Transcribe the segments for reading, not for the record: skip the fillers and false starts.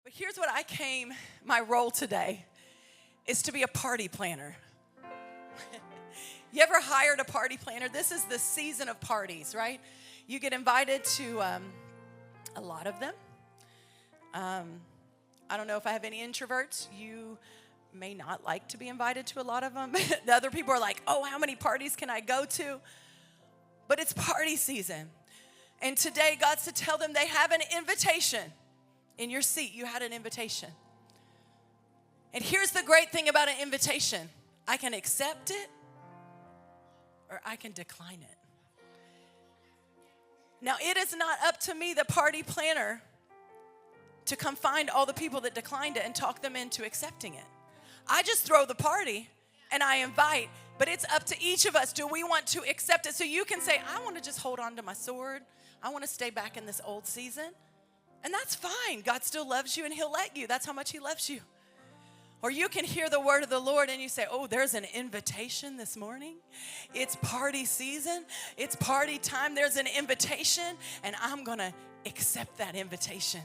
But here's what my role today is to be a party planner. You ever hired a party planner? This is the season of parties, right? You get invited to a lot of them. I don't know if I have any introverts. You may not like to be invited to a lot of them. The other people are like, oh, how many parties can I go to? But it's party season. And today, God's to tell them they have an invitation. In your seat, you had an invitation. And here's the great thing about an invitation. I can accept it or I can decline it. Now, it is not up to me, the party planner, to come find all the people that declined it and talk them into accepting it. I just throw the party and I invite, but it's up to each of us. Do we want to accept it? So you can say, I want to just hold on to my sword. I want to stay back in this old season. And that's fine. God still loves you and he'll let you. That's how much he loves you. Or you can hear the word of the Lord and you say, oh, there's an invitation this morning. It's party season. It's party time. There's an invitation and I'm going to accept that invitation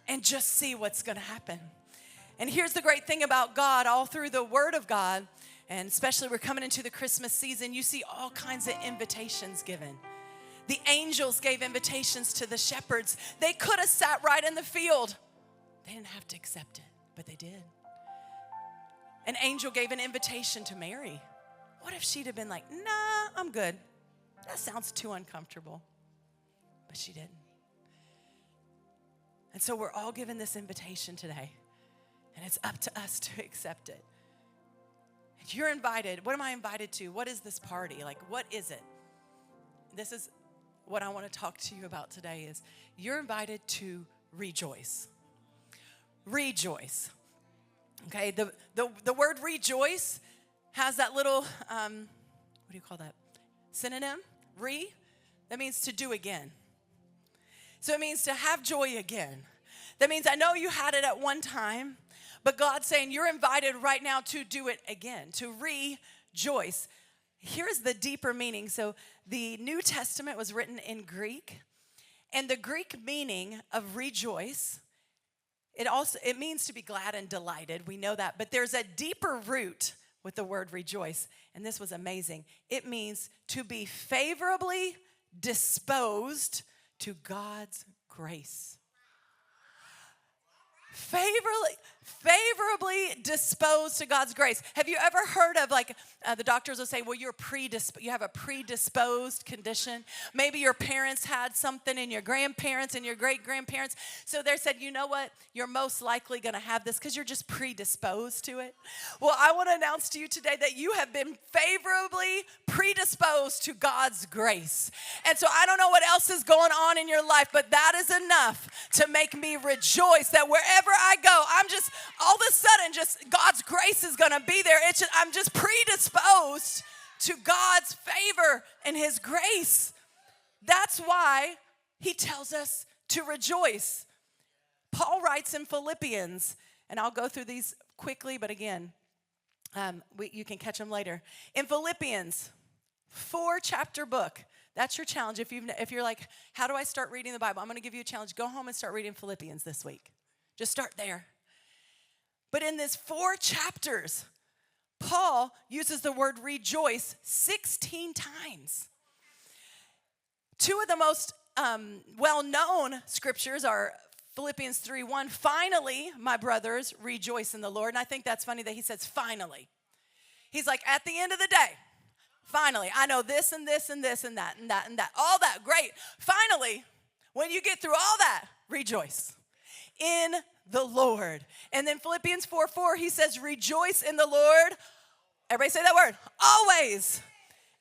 and just see what's going to happen. And here's the great thing about God, all through the word of God, and especially we're coming into the Christmas season, you see all kinds of invitations given. The angels gave invitations to the shepherds. They could have sat right in the field. They didn't have to accept it, but they did. An angel gave an invitation to Mary. What if she'd have been like, nah, I'm good. That sounds too uncomfortable. But she didn't. And so we're all given this invitation today. And it's up to us to accept it. And you're invited. What am I invited to? What is this party? Like, what is it? This is what I want to talk to you about today is you're invited to rejoice. Rejoice. Okay, the word rejoice has that little, what do you call that? Synonym, that means to do again. So it means to have joy again. That means I know you had it at one time, but God's saying you're invited right now to do it again, to rejoice. Here's the deeper meaning. So the New Testament was written in Greek, and the Greek meaning of rejoice, it means to be glad and delighted. We know that, but there's a deeper root with the word rejoice, and this was amazing. It means to be favorably disposed to God's grace. Favorably disposed to God's grace. Have you ever heard of the doctors will say, well, you have a predisposed condition. Maybe your parents had something and your grandparents and your great-grandparents. So they said, you know what? You're most likely going to have this because you're just predisposed to it. Well, I want to announce to you today that you have been favorably predisposed to God's grace. And so I don't know what else is going on in your life, but that is enough to make me rejoice that wherever I go, I'm just, all of a sudden, just God's grace is going to be there. I'm just predisposed to God's favor and his grace. That's why he tells us to rejoice. Paul writes in Philippians, and I'll go through these quickly, but again, you can catch them later. In Philippians, 4-chapter book. That's your challenge. If you're like, how do I start reading the Bible? I'm going to give you a challenge. Go home and start reading Philippians this week. Just start there. But in this 4 chapters, Paul uses the word rejoice 16 times. 2 of the most well-known scriptures are Philippians 3:1. Finally, my brothers, rejoice in the Lord. And I think that's funny that he says finally. He's like, at the end of the day, finally, I know this and this and this and that and that and that. All that, great. Finally, when you get through all that, rejoice in the Lord. And then Philippians 4:4, he says, rejoice in the Lord. Everybody say that word. Always.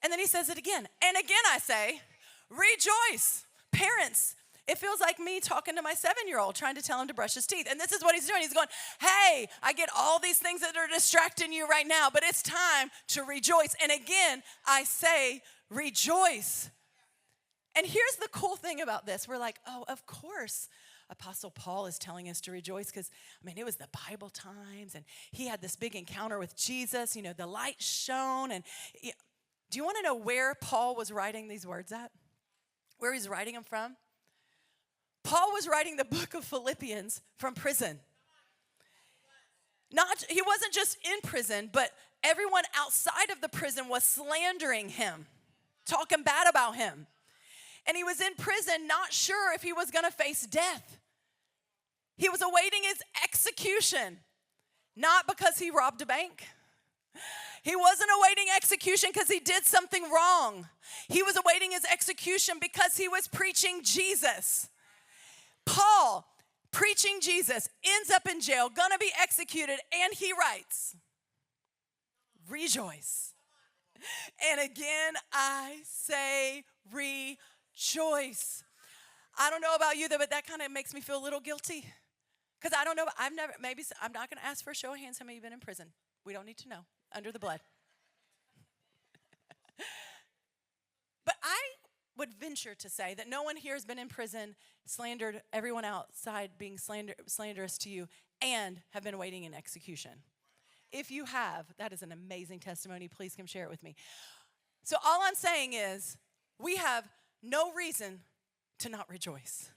And then he says it again. And again I say, rejoice. Parents, it feels like me talking to my 7-year-old, trying to tell him to brush his teeth. And this is what he's doing. He's going, hey, I get all these things that are distracting you right now, but it's time to rejoice. And again, I say, rejoice. And here's the cool thing about this. We're like, oh, of course, Apostle Paul is telling us to rejoice because, it was the Bible times, and he had this big encounter with Jesus. The light shone. And do you want to know where Paul was writing these words at? Where he's writing them from? Paul was writing the book of Philippians from prison. He wasn't just in prison, but everyone outside of the prison was slandering him, talking bad about him. And he was in prison, not sure if he was going to face death. He was awaiting his execution, not because he robbed a bank. He wasn't awaiting execution because he did something wrong. He was awaiting his execution because he was preaching Jesus. Paul, preaching Jesus, ends up in jail, gonna be executed, and he writes, rejoice. And again, I say rejoice. I don't know about you, but that kind of makes me feel a little guilty. Because I don't know, I'm not gonna ask for a show of hands how many of you have been in prison. We don't need to know, under the blood. But I would venture to say that no one here has been in prison, slandered everyone outside being slanderous to you, and have been waiting in execution. If you have, that is an amazing testimony. Please come share it with me. So all I'm saying is, we have no reason to not rejoice.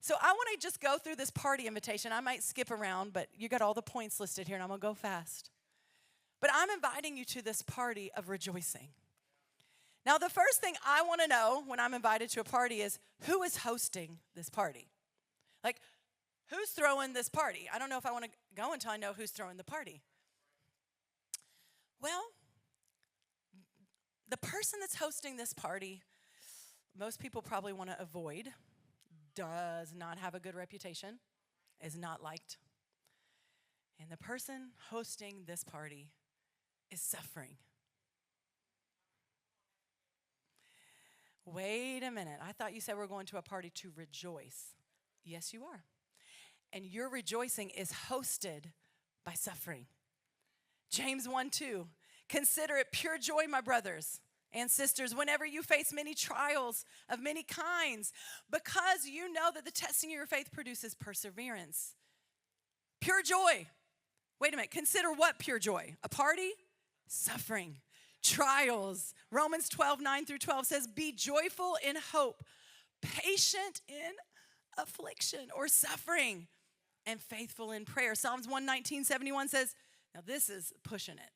So I want to just go through this party invitation. I might skip around, but you got all the points listed here, and I'm going to go fast. But I'm inviting you to this party of rejoicing. Now, the first thing I want to know when I'm invited to a party is, who is hosting this party? Like, who's throwing this party? I don't know if I want to go until I know who's throwing the party. Well, the person that's hosting this party, most people probably want to avoid, does not have a good reputation, is not liked. And the person hosting this party is suffering. Wait a minute. I thought you said we're going to a party to rejoice. Yes, you are. And your rejoicing is hosted by suffering. James 1:2. Consider it pure joy, my brothers and sisters, whenever you face many trials of many kinds, because you know that the testing of your faith produces perseverance. Pure joy. Wait a minute. Consider what pure joy? A party? Suffering. Trials. Romans 12:9-12 says, be joyful in hope, patient in affliction or suffering, and faithful in prayer. Psalms 119:71 says, now this is pushing it.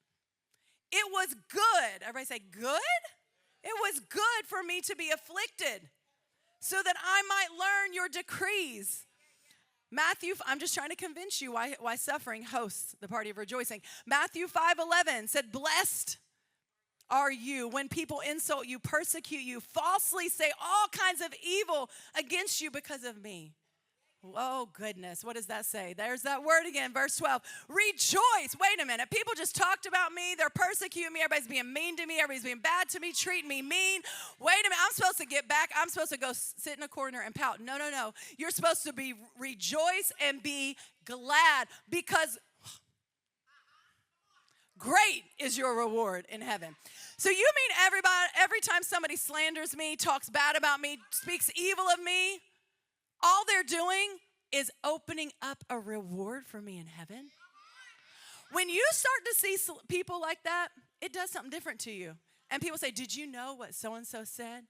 It was good. Everybody say good? It was good for me to be afflicted so that I might learn your decrees. Matthew, I'm just trying to convince you why suffering hosts the party of rejoicing. Matthew 5:11 said, blessed are you when people insult you, persecute you, falsely say all kinds of evil against you because of me. Oh, goodness. What does that say? There's that word again, verse 12. Rejoice. Wait a minute. People just talked about me. They're persecuting me. Everybody's being mean to me. Everybody's being bad to me, treating me mean. Wait a minute. I'm supposed to get back. I'm supposed to go sit in a corner and pout. No, no, no. You're supposed to be rejoice and be glad, because great is your reward in heaven. So you mean every time somebody slanders me, talks bad about me, speaks evil of me, all they're doing is opening up a reward for me in heaven? When you start to see people like that, it does something different to you. And people say, did you know what so-and-so said?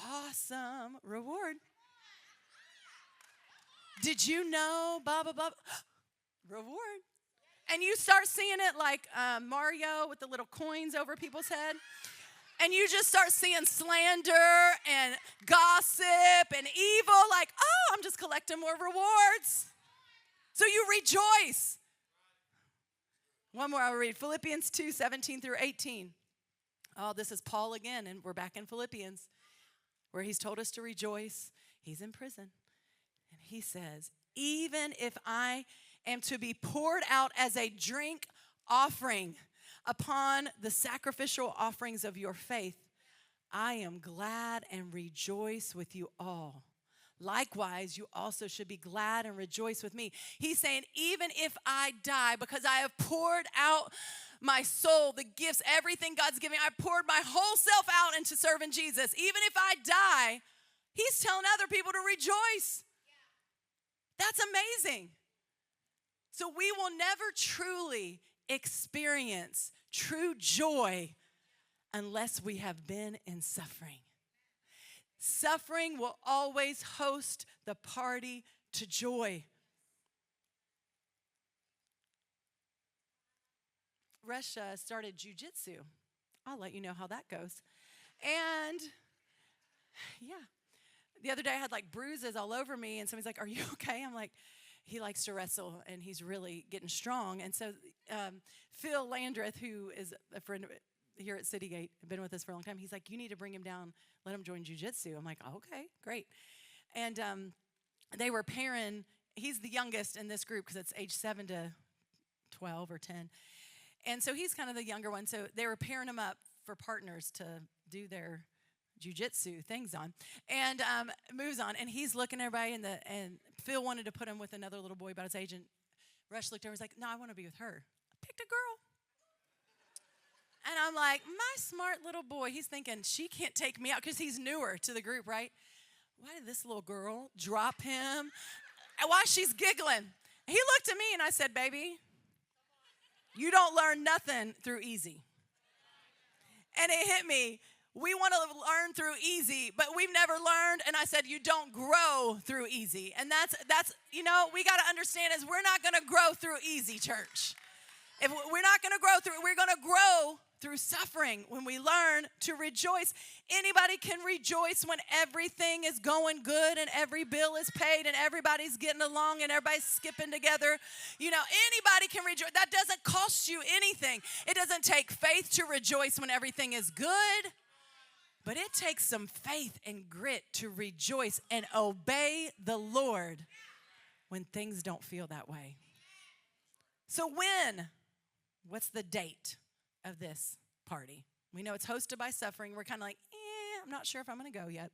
Awesome reward. Did you know, blah, blah, blah? Reward. And you start seeing it like Mario with the little coins over people's head. And you just start seeing slander and gossip and evil, like, oh, I'm just collecting more rewards. So you rejoice. One more I'll read. Philippians 2:17-18. Oh, this is Paul again, and we're back in Philippians, where he's told us to rejoice. He's in prison. And he says, even if I am to be poured out as a drink offering upon the sacrificial offerings of your faith, I am glad and rejoice with you all. Likewise, you also should be glad and rejoice with me. He's saying, even if I die, because I have poured out my soul, the gifts, everything God's giving, I poured my whole self out into serving Jesus. Even if I die, he's telling other people to rejoice. That's amazing. So we will never truly experience true joy unless we have been in suffering. Suffering will always host the party to joy. Rush started jujitsu. I'll let you know how that goes. And yeah, the other day I had like bruises all over me, and somebody's like, "Are you okay?" I'm like, he likes to wrestle, and he's really getting strong. And so Phil Landreth, who is a friend here at Citygate, been with us for a long time, he's like, "You need to bring him down, let him join jiu-jitsu." I'm like, oh, okay, great. And they were pairing, he's the youngest in this group because it's age 7 to 12 or 10. And so he's kind of the younger one. So they were pairing him up for partners to do their jiu-jitsu things on, and moves on. And he's looking at everybody, and Phil wanted to put him with another little boy about his age, and Rush looked over and was like, "No, I want to be with her." I picked a girl. And I'm like, my smart little boy, he's thinking, she can't take me out because he's newer to the group, right? Why did this little girl drop him? And why she's giggling? He looked at me and I said, "Baby, you don't learn nothing through easy." And it hit me. We want to learn through easy, but we've never learned. And I said, you don't grow through easy. And that's we got to understand is we're not going to grow through easy, church. If we're not going to grow through, we're going to grow through suffering when we learn to rejoice. Anybody can rejoice when everything is going good and every bill is paid and everybody's getting along and everybody's skipping together. Anybody can rejoice. That doesn't cost you anything. It doesn't take faith to rejoice when everything is good. But it takes some faith and grit to rejoice and obey the Lord when things don't feel that way. So what's the date of this party? We know it's hosted by Suffering. We're kind of like, I'm not sure if I'm going to go yet.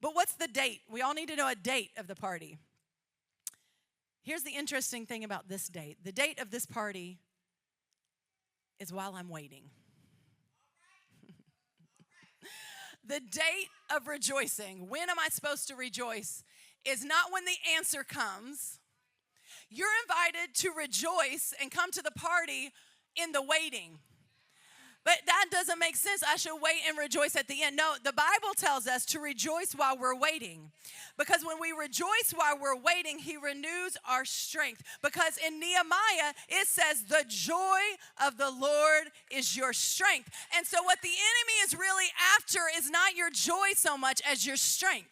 But what's the date? We all need to know a date of the party. Here's the interesting thing about this date. The date of this party is while I'm waiting. The date of rejoicing, when am I supposed to rejoice, is not when the answer comes. You're invited to rejoice and come to the party in the waiting. But that doesn't make sense. I should wait and rejoice at the end. No, the Bible tells us to rejoice while we're waiting. Because when we rejoice while we're waiting, he renews our strength. Because in Nehemiah, it says, the joy of the Lord is your strength. And so what the enemy is really after is not your joy so much as your strength.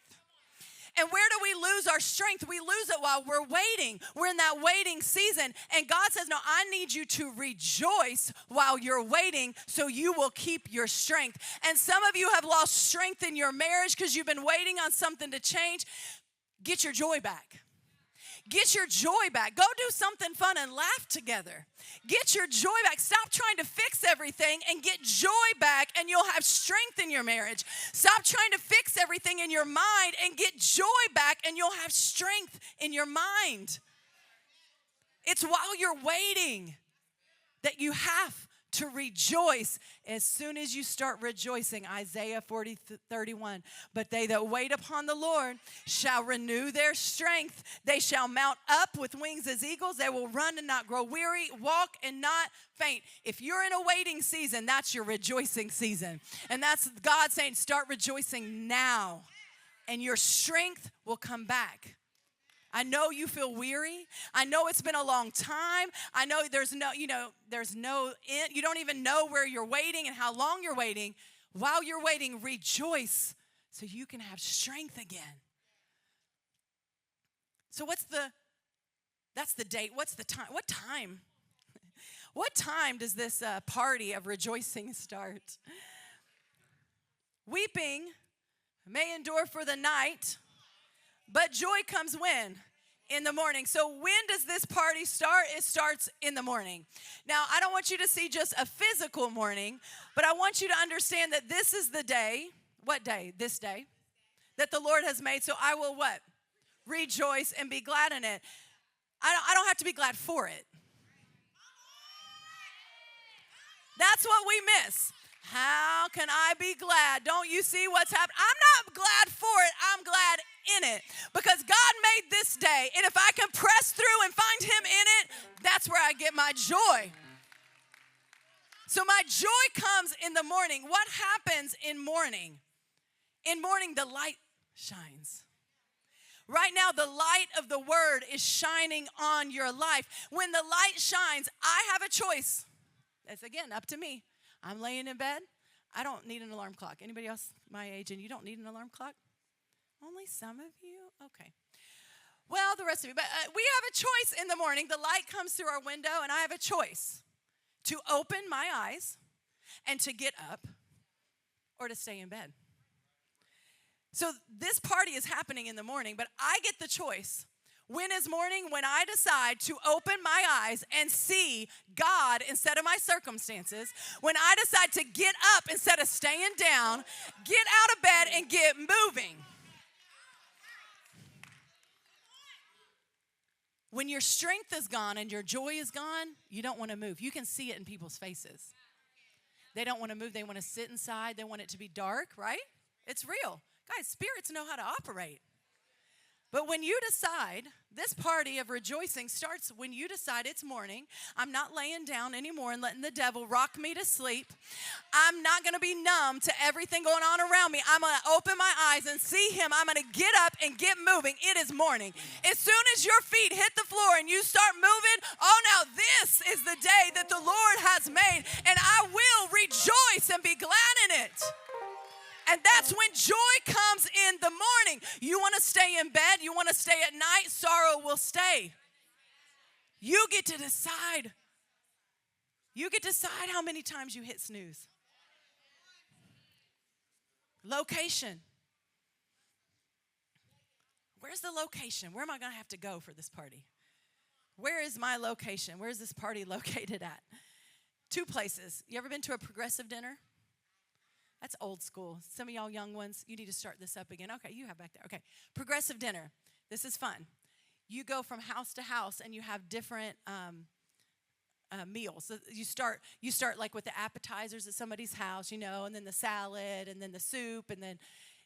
And where do we lose our strength? We lose it while we're waiting. We're in that waiting season. And God says, no, I need you to rejoice while you're waiting so you will keep your strength. And some of you have lost strength in your marriage because you've been waiting on something to change. Get your joy back. Get your joy back. Go do something fun and laugh together. Get your joy back. Stop trying to fix everything and get joy back, and you'll have strength in your marriage. Stop trying to fix everything in your mind and get joy back, and you'll have strength in your mind. It's while you're waiting that you have to rejoice. As soon as you start rejoicing, Isaiah 40:31, but they that wait upon the Lord shall renew their strength. They shall mount up with wings as eagles. They will run and not grow weary, walk and not faint. If you're in a waiting season, that's your rejoicing season. And that's God saying, start rejoicing now, and your strength will come back. I know you feel weary. I know it's been a long time. I know there's no end. You don't even know where you're waiting and how long you're waiting. While you're waiting, rejoice so you can have strength again. So that's the date. What's the time? What time? What time does this party of rejoicing start? Weeping may endure for the night, but joy comes when? In the morning. So when does this party start? It starts in the morning. Now, I don't want you to see just a physical morning, but I want you to understand that this is the day. What day? This day that the Lord has made. So I will what? Rejoice and be glad in it. I don't have to be glad for it. That's what we miss. How can I be glad? Don't you see what's happening? I'm not glad for it. I'm glad in it. Because God made this day. And if I can press through and find him in it, that's where I get my joy. So my joy comes in the morning. What happens in morning? In morning, the light shines. Right now, now the light of the word is shining on your life. When the light shines, I have a choice. That's, again, up to me. I'm laying in bed. I don't need an alarm clock. Anybody else my age and you don't need an alarm clock? Only some of you? Okay. Well, the rest of you. But we have a choice in the morning. The light comes through our window, and I have a choice to open my eyes and to get up or to stay in bed. So this party is happening in the morning, but I get the choice. When is morning? When I decide to open my eyes and see God instead of my circumstances. When I decide to get up instead of staying down, get out of bed and get moving. When your strength is gone and your joy is gone, you don't want to move. You can see it in people's faces. They don't want to move. They want to sit inside. They want it to be dark, right? It's real. Guys, spirits know how to operate. But when you decide, this party of rejoicing starts when you decide it's morning. I'm not laying down anymore and letting the devil rock me to sleep. I'm not going to be numb to everything going on around me. I'm going to open my eyes and see him. I'm going to get up and get moving. It is morning. As soon as your feet hit the floor and you start moving, oh, now this is the day that the Lord has made, and I will rejoice and be glad in it. And that's when joy comes in the morning. You want to stay in bed, you want to stay at night, sorrow will stay. You get to decide. You get to decide how many times you hit snooze. Location. Where's the location? Where am I going to have to go for this party? Where is my location? Where is this party located at? 2 places. You ever been to a progressive dinner? That's old school. Some of y'all young ones, you need to start this up again. Okay, you have back there. Okay, progressive dinner. This is fun. You go from house to house and you have different meals. So you start like with the appetizers at somebody's house, and then the salad, and then the soup,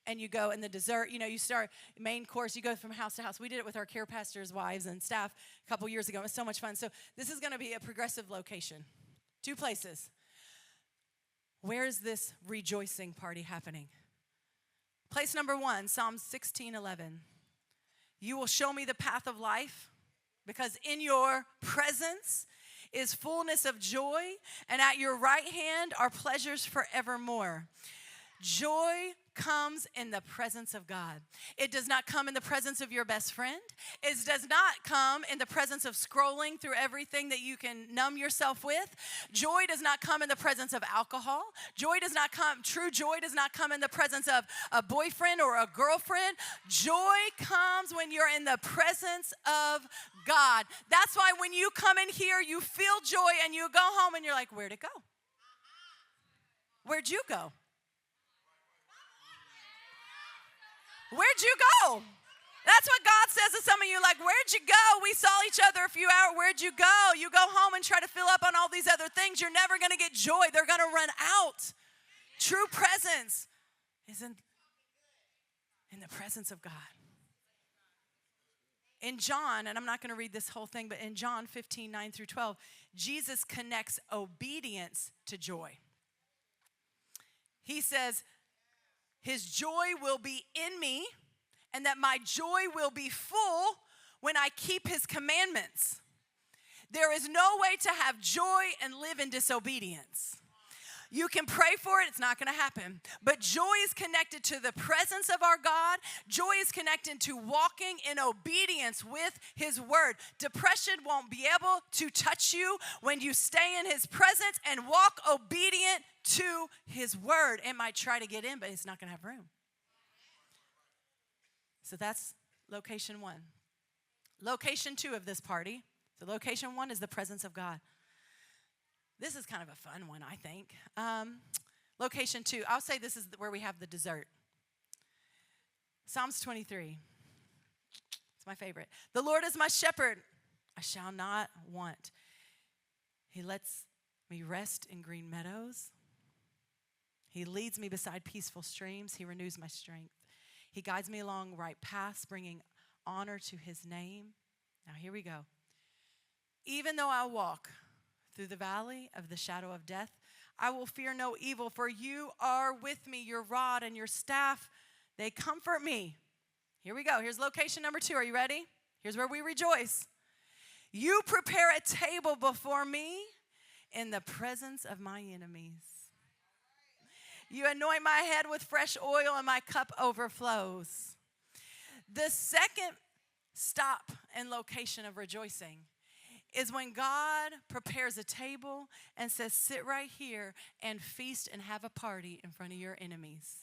and you go, and the dessert. You start main course. You go from house to house. We did it with our care pastors' wives and staff a couple years ago. It was so much fun. So this is going to be a progressive location. 2 places. Where is this rejoicing party happening? Place number 1, Psalm 16:11. You will show me the path of life, because in your presence is fullness of joy, and at your right hand are pleasures forevermore. Joy comes in the presence of God. It does not come in the presence of your best friend. It does not come in the presence of scrolling through everything that you can numb yourself with. Joy does not come in the presence of alcohol. True joy does not come in the presence of a boyfriend or a girlfriend. Joy comes when you're in the presence of God. That's why when you come in here, you feel joy, and you go home and you're like, where'd it go? Where'd you go? Where'd you go? That's what God says to some of you, like, where'd you go? We saw each other a few hours. Where'd you go? You go home and try to fill up on all these other things. You're never going to get joy. They're going to run out. True presence is in the presence of God. In John, and I'm not going to read this whole thing, but in John 15:9-12, Jesus connects obedience to joy. He says, his joy will be in me, and that my joy will be full when I keep his commandments. There is no way to have joy and live in disobedience. You can pray for it, it's not going to happen. But joy is connected to the presence of our God. Joy is connected to walking in obedience with his word. Depression won't be able to touch you when you stay in his presence and walk obedient to his word. It might try to get in, but it's not going to have room. So that's location 1. Location 2 of this party. So location 1 is the presence of God. This is kind of a fun one, I think. Location 2, I'll say this is where we have the dessert. Psalms 23. It's my favorite. The Lord is my shepherd, I shall not want. He lets me rest in green meadows. He leads me beside peaceful streams. He renews my strength. He guides me along right paths, bringing honor to his name. Now here we go. Even though I walk through the valley of the shadow of death, I will fear no evil, for you are with me. Your rod and your staff, they comfort me. Here we go. Here's location number 2. Are you ready? Here's where we rejoice. You prepare a table before me in the presence of my enemies. You anoint my head with fresh oil and my cup overflows. The second stop and location of rejoicing is when God prepares a table and says, sit right here and feast and have a party in front of your enemies.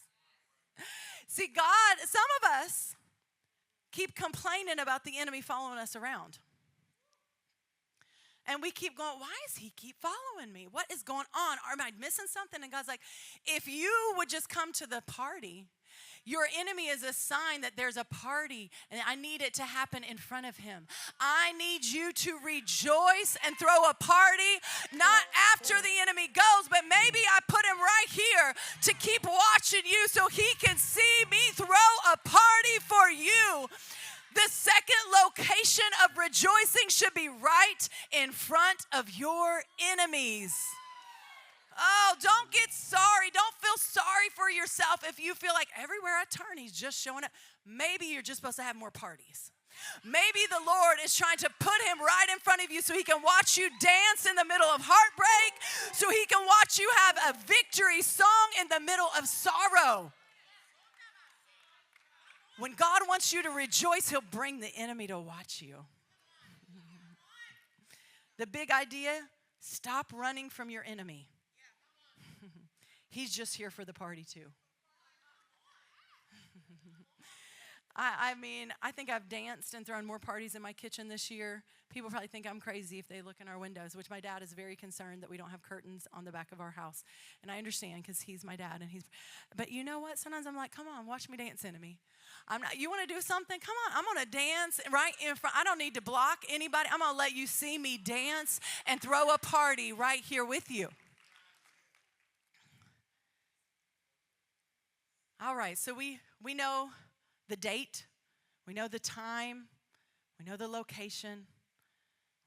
See, God, some of us keep complaining about the enemy following us around. And we keep going, why does he keep following me? What is going on? Am I missing something? And God's like, if you would just come to the party, your enemy is a sign that there's a party and I need it to happen in front of him. I need you to rejoice and throw a party, not after the enemy goes, but maybe I put him right here to keep watching you so he can see me throw a party for you. The second location of rejoicing should be right in front of your enemies. Oh, don't get sorry. Don't feel sorry for yourself if you feel like everywhere I turn, he's just showing up. Maybe you're just supposed to have more parties. Maybe the Lord is trying to put him right in front of you so he can watch you dance in the middle of heartbreak, so he can watch you have a victory song in the middle of sorrow. When God wants you to rejoice, he'll bring the enemy to watch you. The big idea, stop running from your enemy. He's just here for the party too. I mean, I think I've danced and thrown more parties in my kitchen this year. People probably think I'm crazy if they look in our windows, which my dad is very concerned that we don't have curtains on the back of our house. And I understand because he's my dad. But you know what? Sometimes I'm like, come on, watch me dance, enemy. You want to do something? Come on, I'm going to dance right in front. I don't need to block anybody. I'm going to let you see me dance and throw a party right here with you. All right, so we know the date, we know the time, we know the location,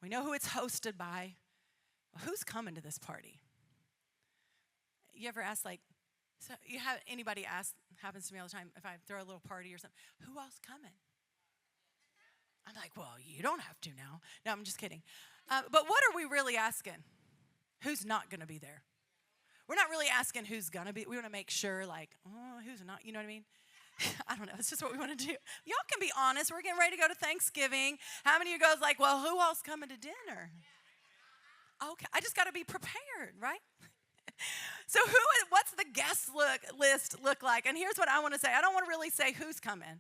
we know who it's hosted by. Well, who's coming to this party? You ever ask, like, so you have anybody ask, happens to me all the time, if I throw a little party or something, who else coming? I'm like, well, you don't have to now. No, I'm just kidding. But what are we really asking? Who's not going to be there? We're not really asking who's going to be. We want to make sure, like, oh, who's not, you know what I mean? I don't know. It's just what we want to do. Y'all can be honest. We're getting ready to go to Thanksgiving. How many of you guys like, well, who else coming to dinner? Okay. I just got to be prepared, right? So what's the guest list look like? And here's what I want to say. I don't want to really say who's coming,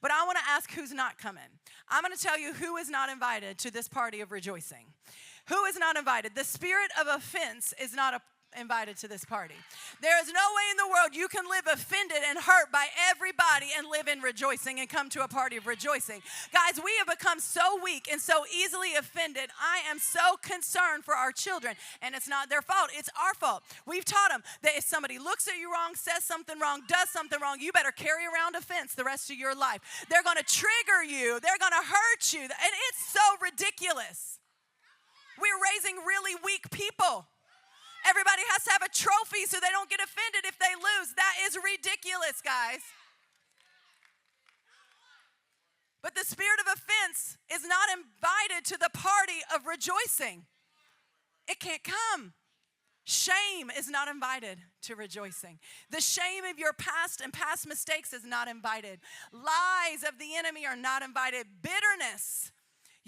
but I want to ask who's not coming. I'm going to tell you who is not invited to this party of rejoicing. Who is not invited? The spirit of offense is not invited to this party. There is no way in the world you can live offended and hurt by everybody and live in rejoicing and come to a party of rejoicing. Guys, we have become so weak and so easily offended. I am so concerned for our children, and it's not their fault. It's our fault. We've taught them that if somebody looks at you wrong, says something wrong, does something wrong, you better carry around offense the rest of your life. They're going to trigger you. They're going to hurt you. And it's so ridiculous. We're raising really weak people. Everybody has to have a trophy so they don't get offended if they lose. That is ridiculous, guys. But the spirit of offense is not invited to the party of rejoicing. It can't come. Shame is not invited to rejoicing. The shame of your past and past mistakes is not invited. Lies of the enemy are not invited. Bitterness.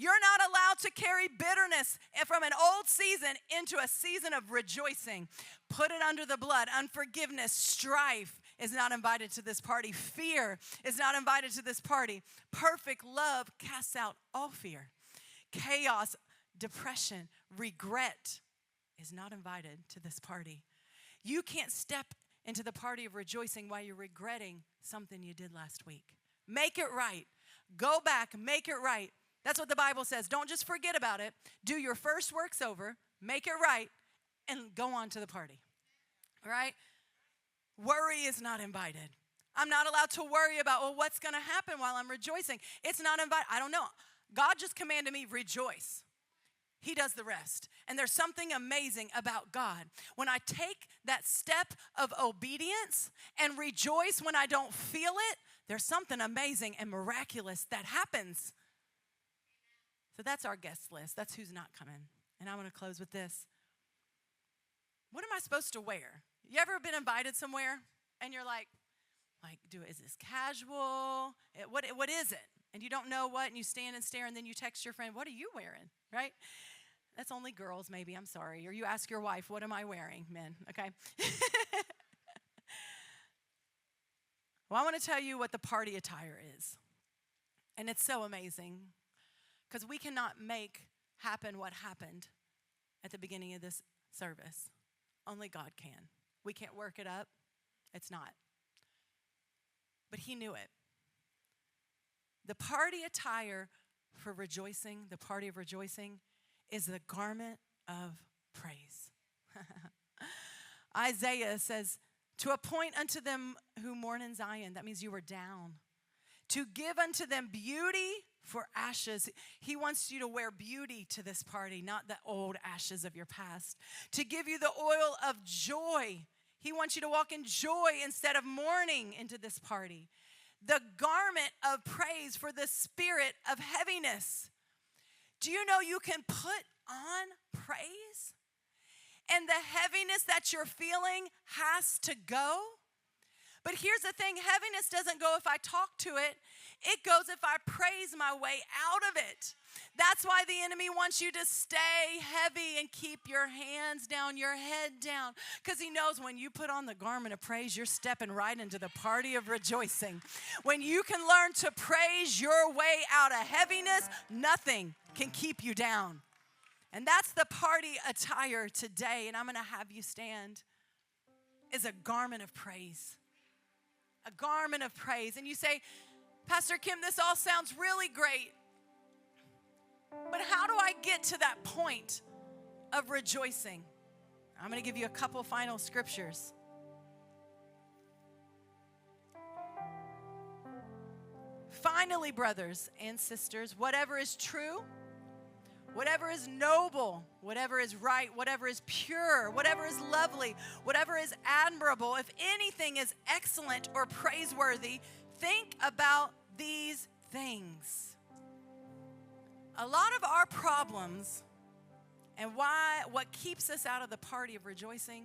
You're not allowed to carry bitterness from an old season into a season of rejoicing. Put it under the blood. Unforgiveness, strife is not invited to this party. Fear is not invited to this party. Perfect love casts out all fear. Chaos, depression, regret is not invited to this party. You can't step into the party of rejoicing while you're regretting something you did last week. Make it right. Go back, make it right. That's what the Bible says. Don't just forget about it. Do your first works over, make it right, and go on to the party. All right? Worry is not invited. I'm not allowed to worry about, well, what's going to happen while I'm rejoicing. It's not invited. I don't know. God just commanded me, rejoice. He does the rest. And there's something amazing about God. When I take that step of obedience and rejoice when I don't feel it, there's something amazing and miraculous that happens. So that's our guest list. That's who's not coming. And I want to close with this. What am I supposed to wear? You ever been invited somewhere and you're like, is this casual? What is it? And you don't know what, and you stand and stare, and then you text your friend, what are you wearing, right? That's only girls, maybe, I'm sorry. Or you ask your wife, what am I wearing, men, okay? Well, I want to tell you what the party attire is. And it's so amazing, because we cannot make happen what happened at the beginning of this service. Only God can. We can't work it up. It's not. But he knew it. The party attire for rejoicing, the party of rejoicing, is the garment of praise. Isaiah says, to appoint unto them who mourn in Zion, that means you were down. To give unto them beauty for ashes. He wants you to wear beauty to this party, not the old ashes of your past. To give you the oil of joy. He wants you to walk in joy instead of mourning into this party. The garment of praise for the spirit of heaviness. Do you know you can put on praise? And the heaviness that you're feeling has to go. But here's the thing, heaviness doesn't go if I talk to it. It goes if I praise my way out of it. That's why the enemy wants you to stay heavy and keep your hands down, your head down. Because he knows when you put on the garment of praise, you're stepping right into the party of rejoicing. When you can learn to praise your way out of heaviness, nothing can keep you down. And that's the party attire today. And I'm going to have you stand. Is a garment of praise. A garment of praise. And you say, Pastor Kim, this all sounds really great. But how do I get to that point of rejoicing? I'm going to give you a couple final scriptures. Finally, brothers and sisters, whatever is true, whatever is noble, whatever is right, whatever is pure, whatever is lovely, whatever is admirable, if anything is excellent or praiseworthy, think about these things. A lot of our problems and what keeps us out of the party of rejoicing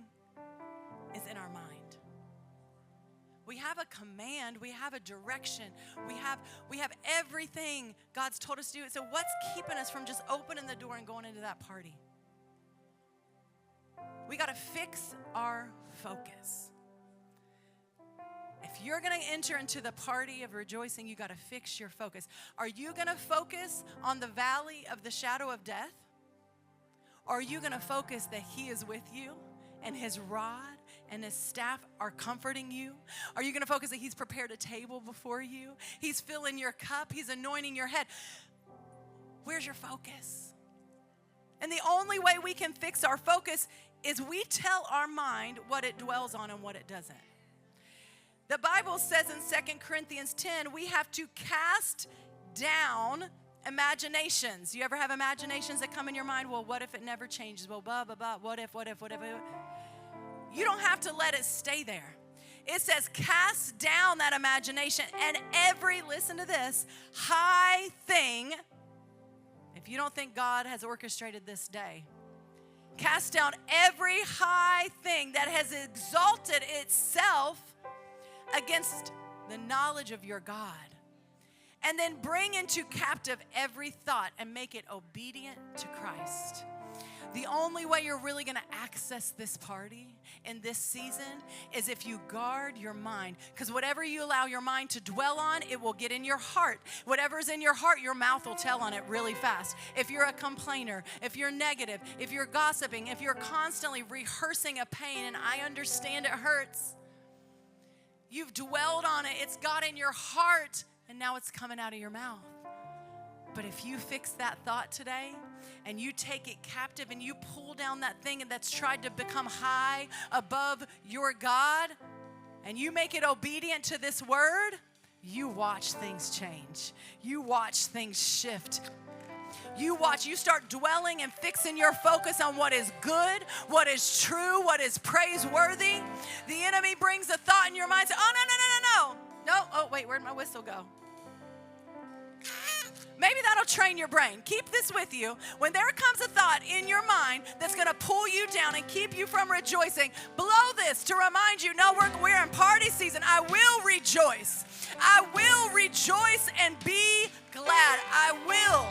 is in our mind. We have a command, we have a direction, we have everything God's told us to do. So what's keeping us from just opening the door and going into that party? We got to fix our focus. If you're going to enter into the party of rejoicing, you got to fix your focus. Are you going to focus on the valley of the shadow of death? Or are you going to focus that he is with you and his rod and his staff are comforting you? Are you going to focus that he's prepared a table before you? He's filling your cup. He's anointing your head. Where's your focus? And the only way we can fix our focus is we tell our mind what it dwells on and what it doesn't. The Bible says in 2 Corinthians 10, we have to cast down imaginations. You ever have imaginations that come in your mind? Well, what if it never changes? Well, blah, blah, blah. What if? You don't have to let it stay there. It says cast down that imagination and listen to this, high thing. If you don't think God has orchestrated this day, cast down every high thing that has exalted itself against the knowledge of your God. And then bring into captive every thought and make it obedient to Christ. The only way you're really going to access this party in this season is if you guard your mind. Because whatever you allow your mind to dwell on, it will get in your heart. Whatever's in your heart, your mouth will tell on it really fast. If you're a complainer, if you're negative, if you're gossiping, if you're constantly rehearsing a pain, and I understand it hurts, you've dwelled on it, it's got in your heart, and now it's coming out of your mouth. But if you fix that thought today and you take it captive and you pull down that thing that's tried to become high above your God and you make it obedient to this word, you watch things change. You watch things shift. You start dwelling and fixing your focus on what is good, what is true, what is praiseworthy. The enemy brings a thought in your mind, say, oh, no. No, oh, wait, where'd my whistle go? Maybe that'll train your brain. Keep this with you. When there comes a thought in your mind that's going to pull you down and keep you from rejoicing, blow this to remind you, no, we're in party season. I will rejoice. I will rejoice and be glad. I will